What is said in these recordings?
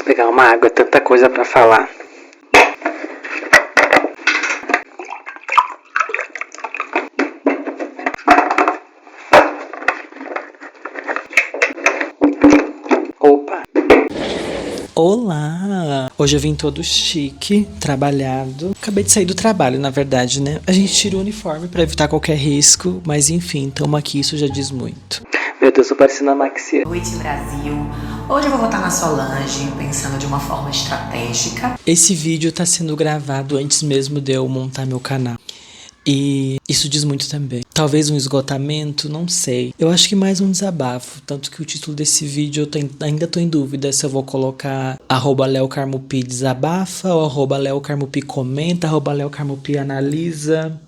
Vou pegar uma água, tanta coisa pra falar. Opa! Olá! Hoje eu vim todo chique, trabalhado. Acabei de sair do trabalho, na verdade, né? A gente tira o uniforme pra evitar qualquer risco, mas enfim, tamo aqui, isso já diz muito. Meu Deus, tô parecendo a Maxia. Noite, Brasil. Hoje eu vou votar na Solange, pensando de uma forma estratégica. Esse vídeo tá sendo gravado antes mesmo de eu montar meu canal. E isso diz muito também. Talvez um esgotamento, não sei. Eu acho que mais um desabafo. Tanto que o título desse vídeo ainda tô em dúvida se eu vou colocar @leocarmupi desabafa ou @leocarmupi comenta, @leocarmupi analisa.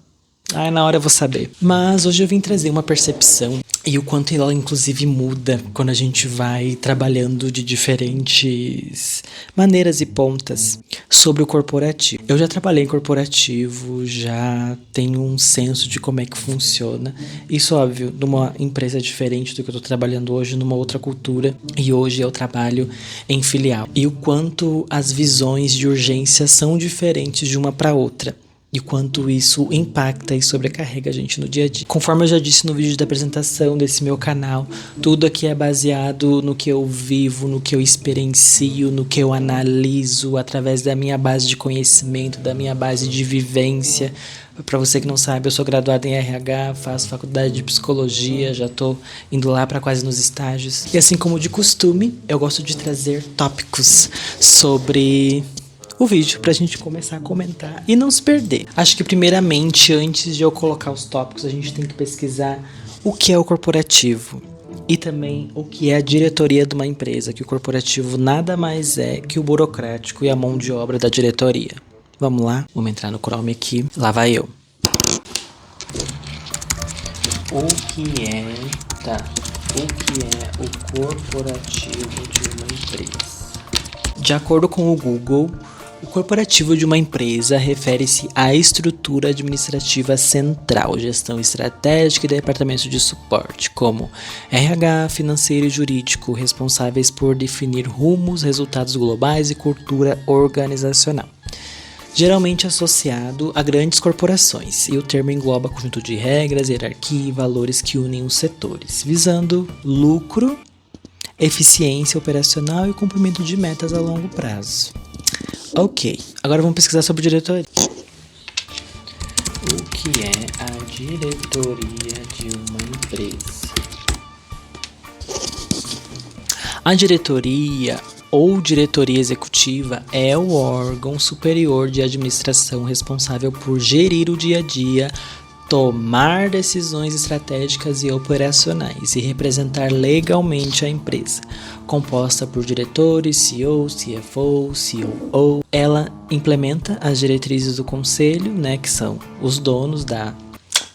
Ai, na hora eu vou saber. Mas hoje eu vim trazer uma percepção e o quanto ela inclusive muda quando a gente vai trabalhando de diferentes maneiras e pontas sobre o corporativo. Eu já trabalhei em corporativo, já tenho um senso de como é que funciona. Isso, óbvio, numa empresa diferente do que eu tô trabalhando hoje, numa outra cultura. E hoje eu trabalho em filial. E o quanto as visões de urgência são diferentes de uma para outra. E quanto isso impacta e sobrecarrega a gente no dia a dia. Conforme eu já disse no vídeo da apresentação desse meu canal, tudo aqui é baseado no que eu vivo, no que eu experiencio, no que eu analiso, através da minha base de conhecimento, da minha base de vivência. Para você que não sabe, eu sou graduada em RH, faço faculdade de psicologia, já tô indo lá para quase nos estágios. E assim como de costume, eu gosto de trazer tópicos sobre o vídeo pra gente começar a comentar e não se perder. Acho que primeiramente, antes de eu colocar os tópicos, a gente tem que pesquisar o que é o corporativo e também o que é a diretoria de uma empresa, que o corporativo nada mais é que o burocrático e a mão de obra da diretoria. Vamos lá? Vamos entrar no Chrome aqui. Lá vai eu. O que é o corporativo de uma empresa? De acordo com o Google, o corporativo de uma empresa refere-se à estrutura administrativa central, gestão estratégica e departamentos de suporte, como RH, financeiro e jurídico, responsáveis por definir rumos, resultados globais e cultura organizacional. Geralmente associado a grandes corporações, e o termo engloba conjunto de regras, hierarquia e valores que unem os setores, visando lucro, eficiência operacional e cumprimento de metas a longo prazo. Ok, agora vamos pesquisar sobre diretoria. O que é a diretoria de uma empresa? A diretoria ou diretoria executiva é o órgão superior de administração responsável por gerir o dia a dia, tomar decisões estratégicas e operacionais e representar legalmente a empresa, composta por diretores, CEO, CFO, COO. Ela implementa as diretrizes do conselho, né, que são os donos da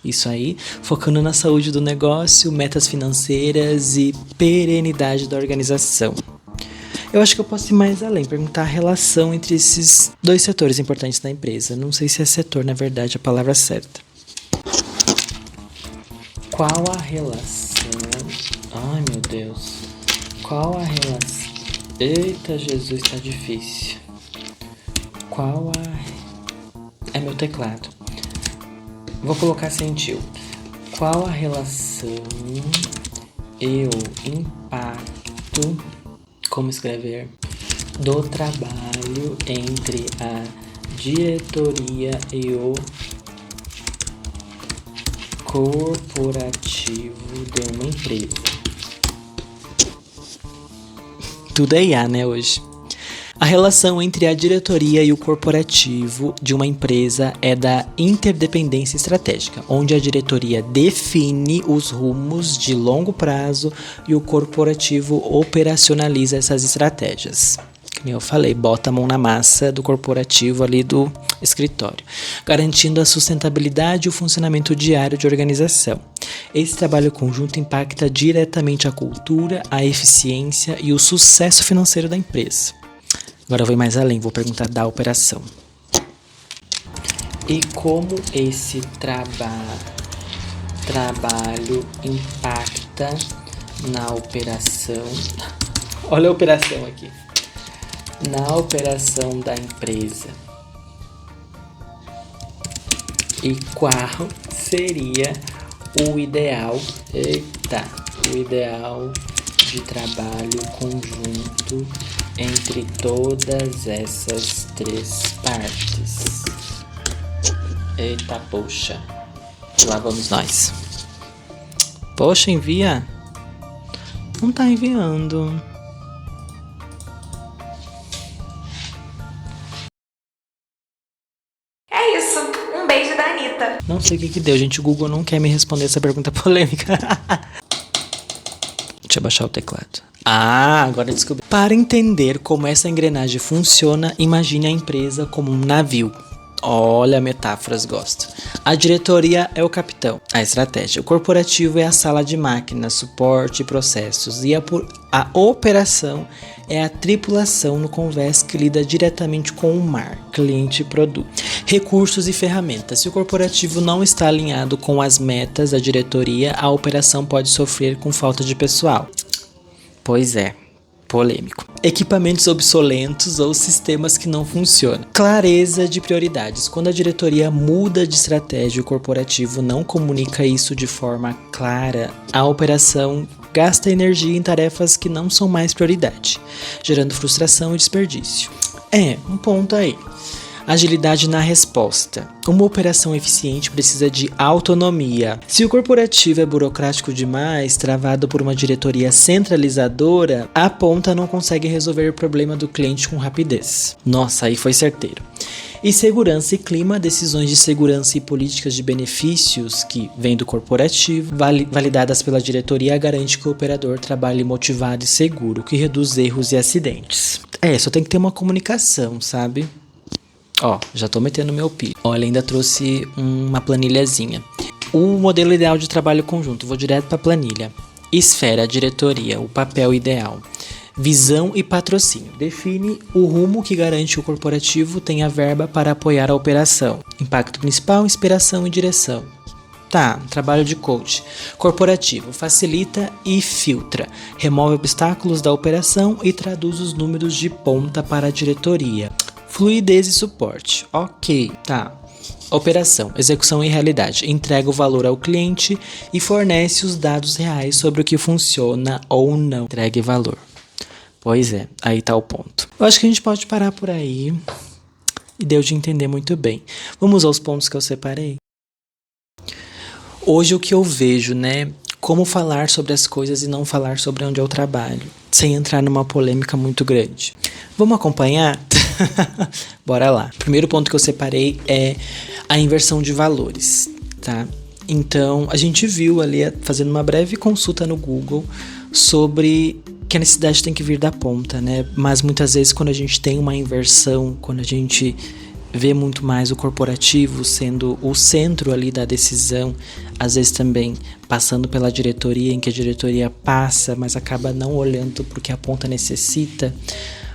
isso aí, focando na saúde do negócio, metas financeiras e perenidade da organização. Eu acho que eu posso ir mais além, perguntar a relação entre esses dois setores importantes da empresa. Não sei se é setor, na verdade, a palavra certa. Qual a relação? Ai, meu Deus. Qual a relação? Eita, Jesus, tá difícil. Qual a... É meu teclado. Vou colocar sentiu. Qual a relação e o impacto, como escrever, do trabalho entre a diretoria e o corporativo de uma empresa? Tudo é IA, né, hoje? A relação entre a diretoria e o corporativo de uma empresa é da interdependência estratégica, onde a diretoria define os rumos de longo prazo e o corporativo operacionaliza essas estratégias. Como eu falei, bota a mão na massa do corporativo ali do escritório, garantindo a sustentabilidade e o funcionamento diário de organização. Esse trabalho conjunto impacta diretamente a cultura, a eficiência e o sucesso financeiro da empresa. Agora eu vou mais além, vou perguntar da operação. E como esse trabalho impacta na operação? Olha a operação aqui. na operação da empresa? E qual seria o ideal, o ideal de trabalho conjunto entre todas essas três partes? Eita, poxa. Lá vamos nós. Poxa, envia. Não tá enviando. É isso. Um beijo da Anitta. Não sei o que deu, gente. O Google não quer me responder essa pergunta polêmica. Deixa eu baixar o teclado. Ah, agora eu descobri. Para entender como essa engrenagem funciona, imagine a empresa como um navio. Olha, metáforas, gosto. A diretoria é o capitão, a estratégia. O corporativo é a sala de máquinas, suporte e processos. E a operação é a tripulação no convés que lida diretamente com o mar, cliente e produto. Recursos e ferramentas. Se o corporativo não está alinhado com as metas da diretoria, a operação pode sofrer com falta de pessoal. Pois é. Polêmico. Equipamentos obsolentos ou sistemas que não funcionam. Clareza de prioridades. Quando a diretoria muda de estratégia e o corporativo não comunica isso de forma clara, a operação gasta energia em tarefas que não são mais prioridade, gerando frustração e desperdício. Um ponto aí. Agilidade na resposta. Uma operação eficiente precisa de autonomia. Se o corporativo é burocrático demais, travado por uma diretoria centralizadora, a ponta não consegue resolver o problema do cliente com rapidez. Nossa, aí foi certeiro. E segurança e clima, decisões de segurança e políticas de benefícios que vêm do corporativo, validadas pela diretoria, garante que o operador trabalhe motivado e seguro, que reduz erros e acidentes. Só tem que ter uma comunicação, sabe? Já tô metendo meu pi. Ele ainda trouxe uma planilhazinha. O modelo ideal de trabalho conjunto. Vou direto pra planilha. Esfera, diretoria, o papel ideal. Visão e patrocínio. Define o rumo que garante que o corporativo tenha verba para apoiar a operação. Impacto principal, inspiração e direção. Trabalho de coach. Corporativo. Facilita e filtra. Remove obstáculos da operação e traduz os números de ponta para a diretoria. Fluidez e suporte. Operação, execução e realidade. Entrega o valor ao cliente e fornece os dados reais sobre o que funciona ou não. Entrega e valor. Pois é, aí tá o ponto. Eu acho que a gente pode parar por aí. E deu de entender muito bem. Vamos aos pontos que eu separei? Hoje o que eu vejo, como falar sobre as coisas e não falar sobre onde eu trabalho, sem entrar numa polêmica muito grande. Vamos acompanhar? Bora lá. O primeiro ponto que eu separei é a inversão de valores, tá? Então, a gente viu ali, fazendo uma breve consulta no Google, sobre que a necessidade tem que vir da ponta, Mas muitas vezes quando a gente tem uma inversão, quando a gente vê muito mais o corporativo sendo o centro ali da decisão, às vezes também passando pela diretoria, em que a diretoria passa, mas acaba não olhando porque a ponta necessita,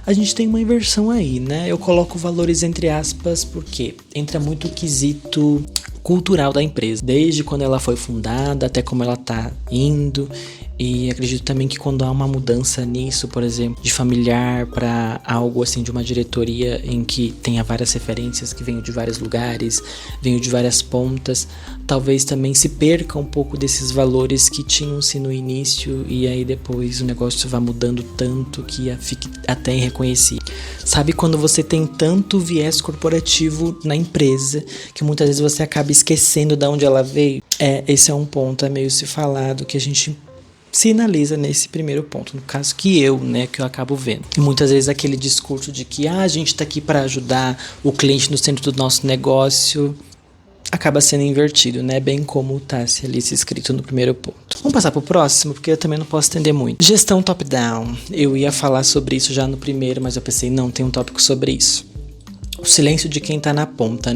a gente tem uma inversão aí, Eu coloco valores entre aspas porque entra muito o quesito cultural da empresa, desde quando ela foi fundada até como ela tá indo. E acredito também que quando há uma mudança nisso, por exemplo, de familiar para algo assim de uma diretoria em que tenha várias referências que venham de vários lugares, venham de várias pontas, talvez também se perca um pouco desses valores que tinham-se no início e aí depois o negócio vai mudando tanto que fique até irreconhecível. Sabe quando você tem tanto viés corporativo na empresa que muitas vezes você acaba esquecendo de onde ela veio? Esse é um ponto meio se falado que a gente sinaliza nesse primeiro ponto, no caso que eu acabo vendo. E muitas vezes aquele discurso de que a gente tá aqui para ajudar o cliente no centro do nosso negócio acaba sendo invertido, bem como tá ali se escrito no primeiro ponto. Vamos passar pro próximo, porque eu também não posso estender muito. Gestão top-down. Eu ia falar sobre isso já no primeiro, mas eu pensei, não, tem um tópico sobre isso. O silêncio de quem tá na ponta,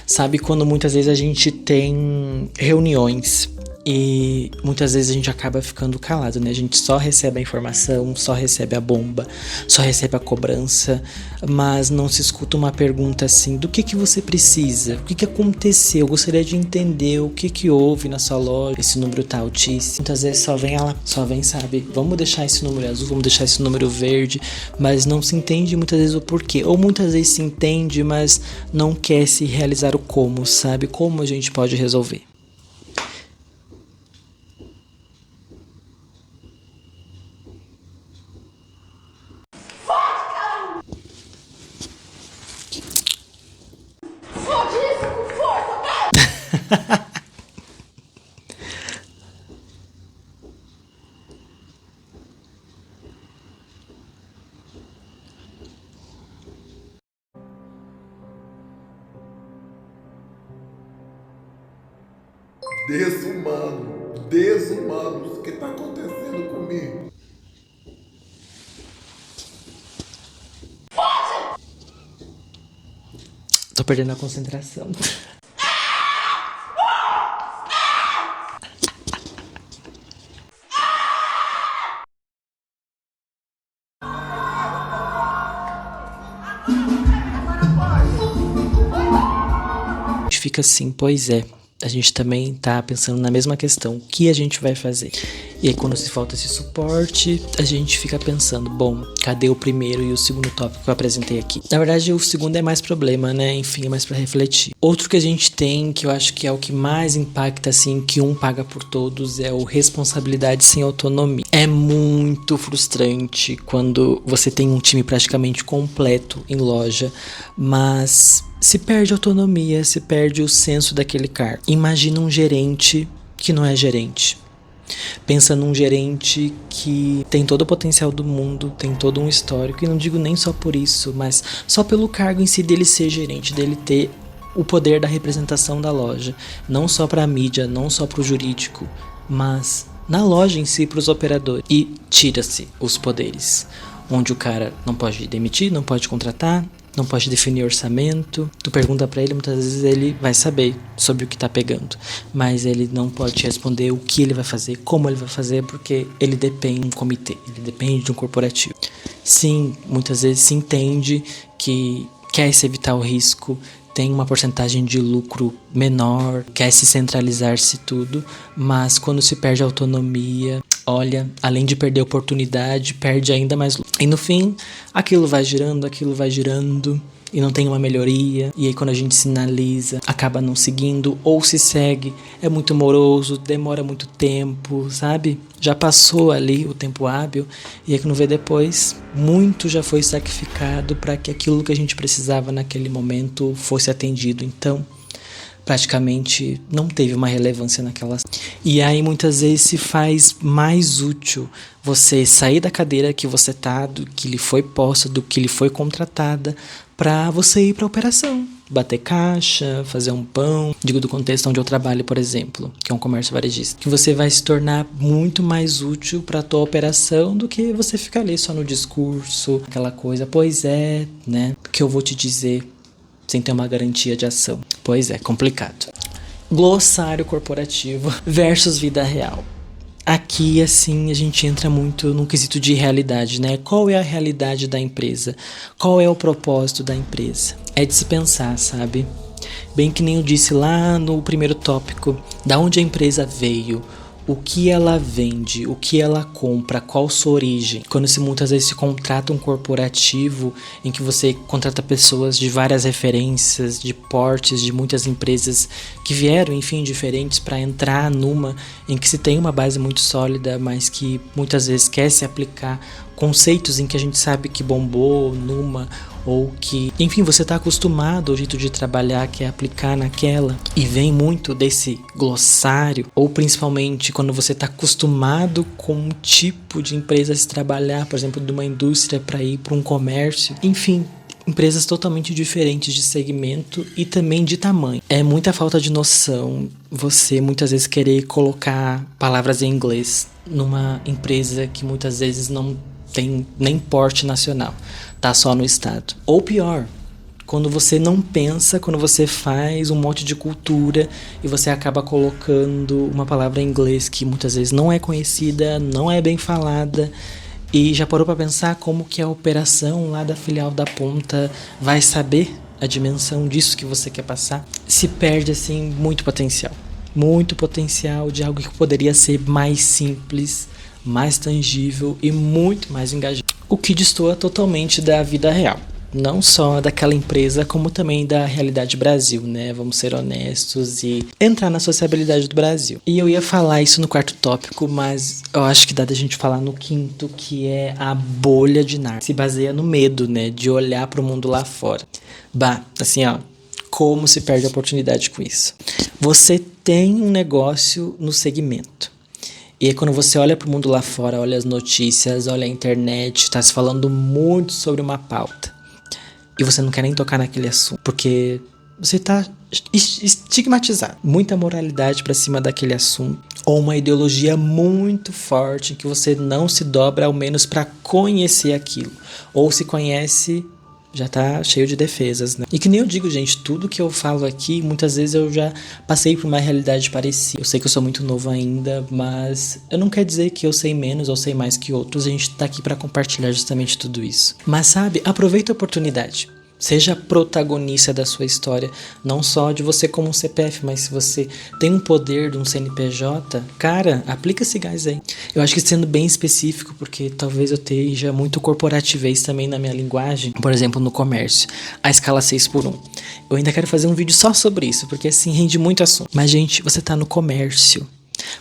Sabe quando muitas vezes a gente tem reuniões E muitas vezes a gente acaba ficando calado, né? A gente só recebe a informação, só recebe a bomba, só recebe a cobrança, mas não se escuta uma pergunta assim: do que você precisa? O que aconteceu? Eu gostaria de entender o que houve na sua loja. Esse número tá altíssimo. Muitas vezes só vem ela, só vem, sabe? Vamos deixar esse número azul, vamos deixar esse número verde, mas não se entende muitas vezes o porquê. Ou muitas vezes se entende, mas não quer se realizar o como, sabe? Como a gente pode resolver. Desumanos, o que tá acontecendo comigo? Tô perdendo a concentração. A gente fica assim, pois é. A gente também tá pensando na mesma questão, o que a gente vai fazer? E aí quando se falta esse suporte, a gente fica pensando, bom, cadê o primeiro e o segundo tópico que eu apresentei aqui? Na verdade, o segundo é mais problema, né? Enfim, é mais pra refletir. Outro que a gente tem, que eu acho que é o que mais impacta, assim, que um paga por todos, é o responsabilidade sem autonomia. É muito frustrante quando você tem um time praticamente completo em loja, mas se perde a autonomia, se perde o senso daquele cargo. Imagina um gerente que não é gerente. Pensa num gerente que tem todo o potencial do mundo, tem todo um histórico, e não digo nem só por isso, mas só pelo cargo em si dele ser gerente, dele ter o poder da representação da loja, não só para a mídia, não só para o jurídico, mas na loja em si, para os operadores. E tira-se os poderes, onde o cara não pode demitir, não pode contratar, não pode definir orçamento. Tu pergunta pra ele, muitas vezes ele vai saber sobre o que tá pegando, mas ele não pode te responder o que ele vai fazer, como ele vai fazer, porque ele depende de um comitê, ele depende de um corporativo. Sim, muitas vezes se entende que quer se evitar o risco, tem uma porcentagem de lucro menor, quer se centralizar-se tudo, mas quando se perde a autonomia, olha, além de perder a oportunidade, perde ainda mais lucro. E no fim, aquilo vai girando, e não tem uma melhoria. E aí quando a gente sinaliza, acaba não seguindo, ou se segue, é muito moroso, demora muito tempo, sabe? Já passou ali o tempo hábil, e aí quando vê depois, muito já foi sacrificado para que aquilo que a gente precisava naquele momento fosse atendido. Então, praticamente não teve uma relevância naquela. E aí muitas vezes se faz mais útil você sair da cadeira que você tá, do que lhe foi posta, do que lhe foi contratada, para você ir para a operação, bater caixa, fazer um pão. Digo do contexto onde eu trabalho, por exemplo, que é um comércio varejista, que você vai se tornar muito mais útil para a tua operação do que você ficar ali só no discurso, aquela coisa, pois é, né, que eu vou te dizer, sem ter uma garantia de ação. Pois é, complicado. Glossário corporativo versus vida real. Aqui, assim, a gente entra muito num quesito de realidade, né? Qual é a realidade da empresa? Qual é o propósito da empresa? É de se pensar, sabe? Bem que nem eu disse lá no primeiro tópico, da onde a empresa veio, o que ela vende, o que ela compra, qual sua origem. Quando muitas vezes se contrata um corporativo em que você contrata pessoas de várias referências, de portes, de muitas empresas que vieram, enfim, diferentes para entrar numa em que se tem uma base muito sólida, mas que muitas vezes quer se aplicar conceitos em que a gente sabe que bombou numa, ou que, enfim, você está acostumado ao jeito de trabalhar, que é aplicar naquela, e vem muito desse glossário, ou principalmente quando você está acostumado com um tipo de empresa a se trabalhar, por exemplo, de uma indústria para ir para um comércio, enfim, empresas totalmente diferentes de segmento e também de tamanho. É muita falta de noção você muitas vezes querer colocar palavras em inglês numa empresa que muitas vezes não tem nem porte nacional, tá só no estado. Ou pior, Quando você não pensa, quando você faz um monte de cultura e você acaba colocando uma palavra em inglês que muitas vezes não é conhecida, não é bem falada. E já parou para pensar como que a operação lá da filial da Ponta vai saber a dimensão disso que você quer passar? Se perde, assim, muito potencial. Muito potencial de algo que poderia ser mais simples, mais tangível e muito mais engajado. O que destoa totalmente da vida real. Não só daquela empresa, como também da realidade Brasil, né? Vamos ser honestos e entrar na sociabilidade do Brasil. E eu ia falar isso no quarto tópico, mas eu acho que dá da gente falar no quinto, que é a bolha de Narnia. Se baseia no medo, né? De olhar para o mundo lá fora. Bah, assim, ó. Como se perde a oportunidade com isso. Você tem um negócio no segmento. E aí quando você olha para o mundo lá fora, olha as notícias, olha a internet, está se falando muito sobre uma pauta. E você não quer nem tocar naquele assunto, porque você tá estigmatizado. Muita moralidade pra cima daquele assunto. Ou uma ideologia muito forte que você não se dobra ao menos pra conhecer aquilo. Ou se conhece, já tá cheio de defesas, né? E que nem eu digo, gente, tudo que eu falo aqui, muitas vezes eu já passei por uma realidade parecida. Eu sei que eu sou muito novo ainda, mas eu não quero dizer que eu sei menos ou sei mais que outros. A gente tá aqui pra compartilhar justamente tudo isso. Mas sabe, aproveita a oportunidade. Seja protagonista da sua história, não só de você como um CPF, mas se você tem um poder de um CNPJ, cara, aplica esse gás aí. Eu acho que sendo bem específico, porque talvez eu esteja muito corporativez também na minha linguagem, por exemplo, no comércio, a escala 6x1. Eu ainda quero fazer um vídeo só sobre isso, porque assim rende muito assunto. Mas gente, você tá no comércio.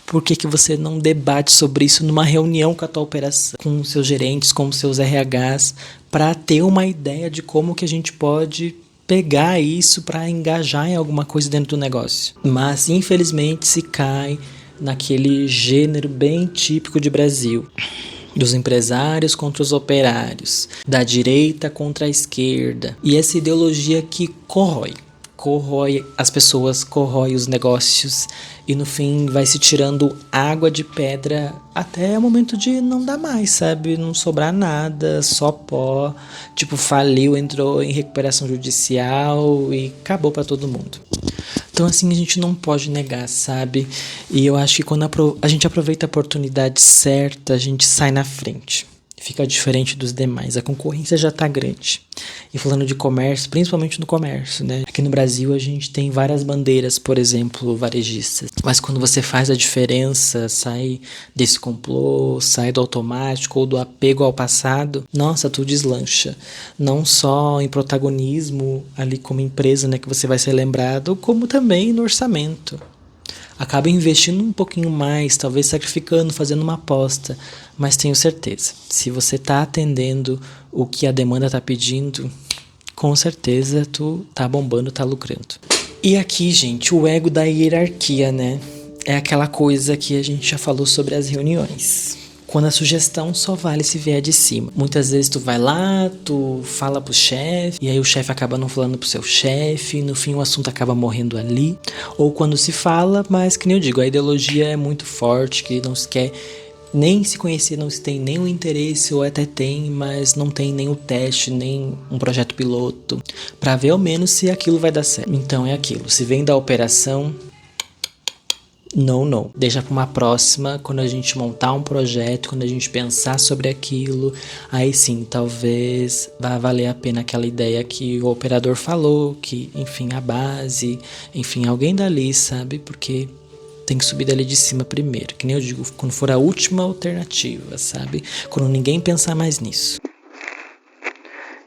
Por que você não debate sobre isso numa reunião com a tua operação, com os seus gerentes, com os seus RHs, para ter uma ideia de como que a gente pode pegar isso para engajar em alguma coisa dentro do negócio? Mas, infelizmente, se cai naquele gênero bem típico de Brasil. Dos empresários contra os operários, da direita contra a esquerda. E essa ideologia que corrói as pessoas, corrói os negócios e no fim vai se tirando água de pedra até o momento de não dar mais, sabe? Não sobrar nada, só pó, tipo faliu, entrou em recuperação judicial e acabou pra todo mundo. Então assim, a gente não pode negar, sabe? E eu acho que quando a gente aproveita a oportunidade certa, a gente sai na frente. Fica diferente dos demais, a concorrência já tá grande. E falando de comércio, principalmente no comércio, né? Aqui no Brasil a gente tem várias bandeiras, por exemplo, varejistas. Mas quando você faz a diferença, sai desse complô, sai do automático ou do apego ao passado, nossa, tu deslancha. Não só em protagonismo ali como empresa, né, que você vai ser lembrado, como também no orçamento. Acaba investindo um pouquinho mais, talvez sacrificando, fazendo uma aposta. Mas tenho certeza, se você está atendendo o que a demanda está pedindo, com certeza tu tá bombando, tá lucrando. E aqui, gente, o ego da hierarquia, né? É aquela coisa que a gente já falou sobre as reuniões. Quando a sugestão só vale se vier de cima. Muitas vezes tu vai lá, tu fala pro chefe, e aí o chefe acaba não falando pro seu chefe, no fim o assunto acaba morrendo ali. Ou quando se fala, mas que nem eu digo, a ideologia é muito forte, que não se quer nem se conhecer, não se tem nem o interesse, ou até tem, mas não tem nem o teste, nem um projeto piloto, pra ver ao menos se aquilo vai dar certo. Então é aquilo, se vem da operação... Não. Deixa para uma próxima, quando a gente montar um projeto, quando a gente pensar sobre aquilo, aí sim, talvez vá valer a pena aquela ideia que o operador falou, que, enfim, a base, enfim, alguém dali, sabe? Porque tem que subir dali de cima primeiro, que nem eu digo, quando for a última alternativa, sabe? Quando ninguém pensar mais nisso.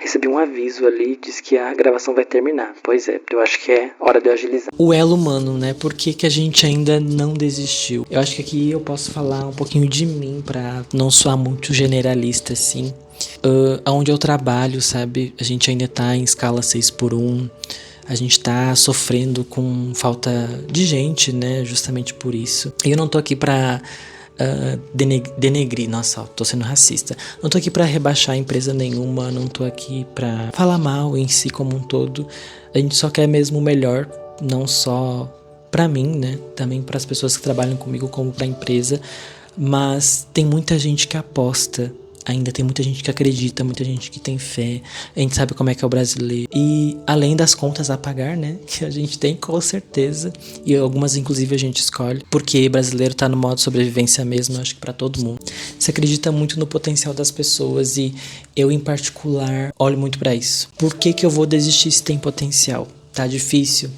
Recebi um aviso ali, diz que a gravação vai terminar. Pois é, eu acho que é hora de eu agilizar. O elo humano, né? Por que a gente ainda não desistiu? Eu acho que aqui eu posso falar um pouquinho de mim, pra não soar muito generalista, assim. Onde eu trabalho, sabe? A gente ainda tá em escala 6x1. A gente tá sofrendo com falta de gente, né? Justamente por isso. E eu não tô aqui pra... denegrir, nossa, tô sendo racista. Não tô aqui pra rebaixar empresa nenhuma, não tô aqui pra falar mal em si como um todo. A gente só quer mesmo o melhor, não só pra mim, né? Também pras pessoas que trabalham comigo, como pra empresa. Mas tem muita gente que aposta Ainda tem muita gente que acredita, muita gente que tem fé. A gente sabe como é que é o brasileiro. E além das contas a pagar, né? Que a gente tem com certeza. E algumas, inclusive, a gente escolhe. Porque brasileiro tá no modo sobrevivência mesmo, eu acho que pra todo mundo. Você acredita muito no potencial das pessoas. E eu, em particular, olho muito pra isso. Por que que eu vou desistir se tem potencial? Tá difícil,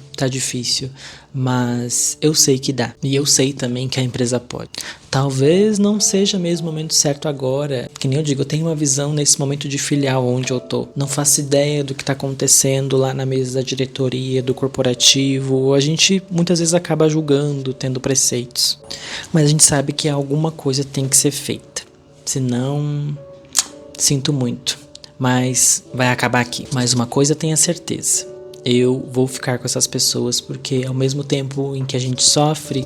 mas eu sei que dá. E eu sei também que a empresa pode. Talvez não seja mesmo o momento certo agora. Que nem eu digo, eu tenho uma visão nesse momento de filial onde eu tô. Não faço ideia do que tá acontecendo lá na mesa da diretoria, do corporativo. A gente muitas vezes acaba julgando, tendo preceitos. Mas a gente sabe que alguma coisa tem que ser feita. Senão, sinto muito. Mas vai acabar aqui. Mas uma coisa tenha certeza. Eu vou ficar com essas pessoas porque ao mesmo tempo em que a gente sofre,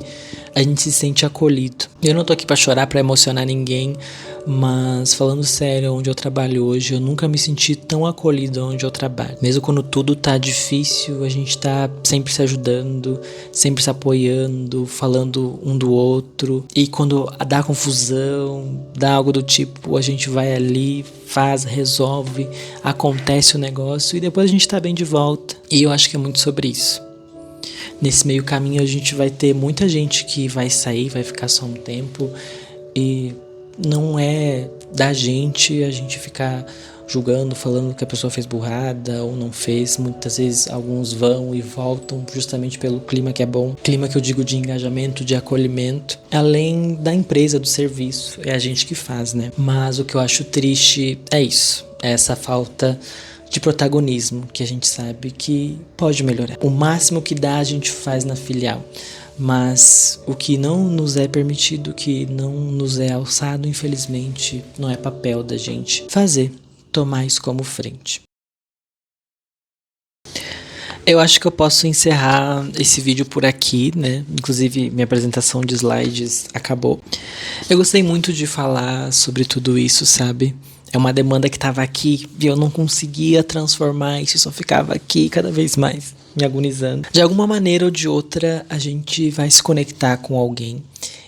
a gente se sente acolhido. Eu não tô aqui pra chorar, pra emocionar ninguém, mas falando sério, onde eu trabalho hoje, eu nunca me senti tão acolhido onde eu trabalho. Mesmo quando tudo tá difícil, a gente tá sempre se ajudando, sempre se apoiando, falando um do outro. E quando dá confusão, dá algo do tipo, a gente vai ali, faz, resolve, acontece o negócio e depois a gente tá bem de volta. E eu acho que é muito sobre isso. Nesse meio caminho a gente vai ter muita gente que vai sair, vai ficar só um tempo e não é da gente a gente ficar julgando, falando que a pessoa fez burrada ou não fez. Muitas vezes alguns vão e voltam justamente pelo clima que é bom. Clima que eu digo de engajamento, de acolhimento. Além da empresa, do serviço, é a gente que faz, né? Mas o que eu acho triste é isso, é essa falta de protagonismo que a gente sabe que pode melhorar. O máximo que dá a gente faz na filial. Mas o que não nos é permitido, que não nos é alçado, infelizmente, não é papel da gente fazer. Tomar isso como frente. Eu acho que eu posso encerrar esse vídeo por aqui, né? Inclusive, minha apresentação de slides acabou. Eu gostei muito de falar sobre tudo isso, sabe? É uma demanda que estava aqui e eu não conseguia transformar isso, só ficava aqui cada vez mais me agonizando. De alguma maneira ou de outra, a gente vai se conectar com alguém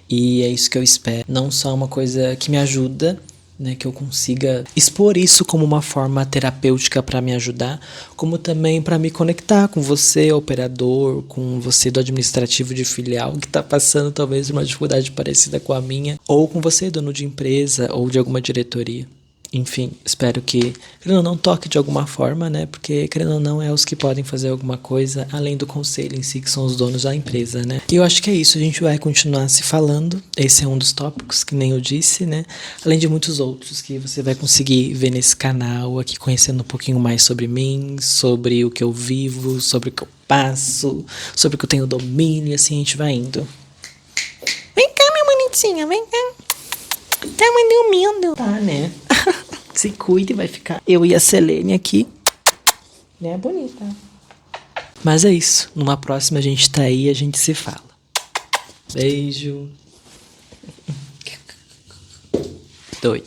e é isso que eu espero. Não só uma coisa que me ajuda, né, que eu consiga expor isso como uma forma terapêutica para me ajudar, como também para me conectar com você, operador, com você do administrativo de filial, que está passando talvez uma dificuldade parecida com a minha, ou com você, dono de empresa, ou de alguma diretoria. Enfim, espero que, querendo ou não, toque de alguma forma, né? Porque, querendo ou não, é os que podem fazer alguma coisa, além do conselho em si, que são os donos da empresa, né? E eu acho que é isso, a gente vai continuar se falando. Esse é um dos tópicos, que nem eu disse, né? Além de muitos outros que você vai conseguir ver nesse canal, aqui conhecendo um pouquinho mais sobre mim, sobre o que eu vivo, sobre o que eu passo, sobre o que eu tenho domínio, e assim a gente vai indo. Vem cá, minha bonitinha, vem cá. Tá me dormindo. Tá, né? Se cuide, vai ficar eu e a Selene aqui. Né, bonita. Mas é isso. Numa próxima a gente tá aí e a gente se fala. Beijo. Doida.